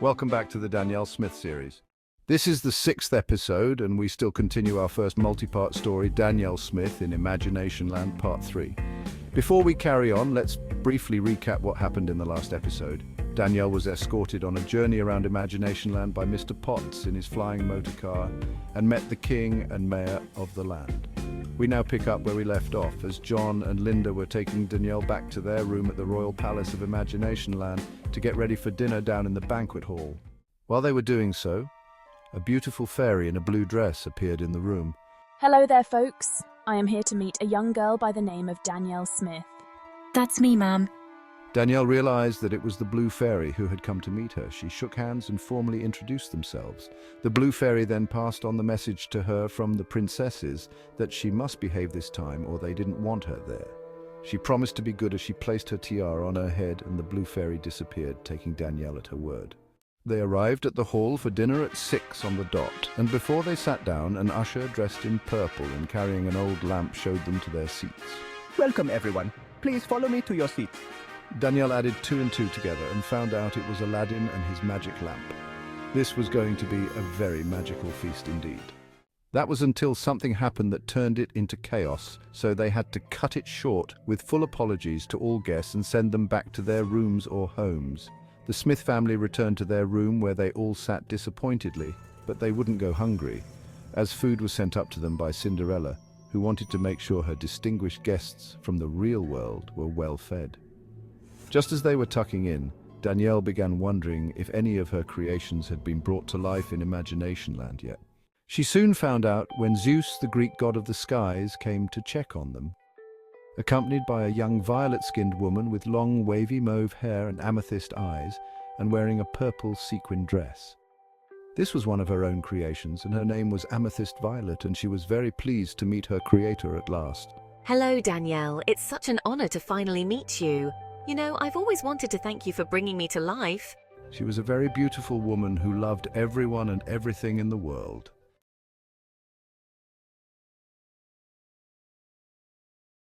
Welcome back to the Danielle Smith Series. This is the 6th episode, and we still continue our first multi-part story, Danielle Smith in Imaginationland Part 3. Before we carry on, let's briefly recap what happened in the last episode. Danielle was escorted on a journey around Imaginationland by Mr. Potts in his flying motor car and met the king and mayor of the land. We now pick up where we left off, as John and Linda were taking Danielle back to their room at the Royal Palace of Imaginationland to get ready for dinner down in the banquet hall. While they were doing so, a beautiful fairy in a blue dress appeared in the room. Hello there, folks. I am here to meet a young girl by the name of Danielle Smith. That's me, ma'am. Danielle realized that it was the blue fairy who had come to meet her. She shook hands and formally introduced themselves. The blue fairy then passed on the message to her from the princesses that she must behave this time or they didn't want her there. She promised to be good as she placed her tiara on her head, and the blue fairy disappeared, taking Danielle at her word. They arrived at the hall for dinner at 6 on the dot, and before they sat down, an usher dressed in purple and carrying an old lamp showed them to their seats. Welcome, everyone. Please follow me to your seats. Danielle added 2 and 2 together and found out it was Aladdin and his magic lamp. This was going to be a very magical feast indeed. That was until something happened that turned it into chaos, so they had to cut it short with full apologies to all guests and send them back to their rooms or homes. The Smith family returned to their room where they all sat disappointedly, but they wouldn't go hungry, as food was sent up to them by Cinderella, who wanted to make sure her distinguished guests from the real world were well fed. Just as they were tucking in, Danielle began wondering if any of her creations had been brought to life in Imaginationland yet. She soon found out when Zeus, the Greek god of the skies, came to check on them. Accompanied by a young violet-skinned woman with long wavy mauve hair and amethyst eyes, and wearing a purple sequin dress. This was one of her own creations, and her name was Amethyst Violet, and she was very pleased to meet her creator at last. Hello, Danielle. It's such an honor to finally meet you. You know, I've always wanted to thank you for bringing me to life. She was a very beautiful woman who loved everyone and everything in the world.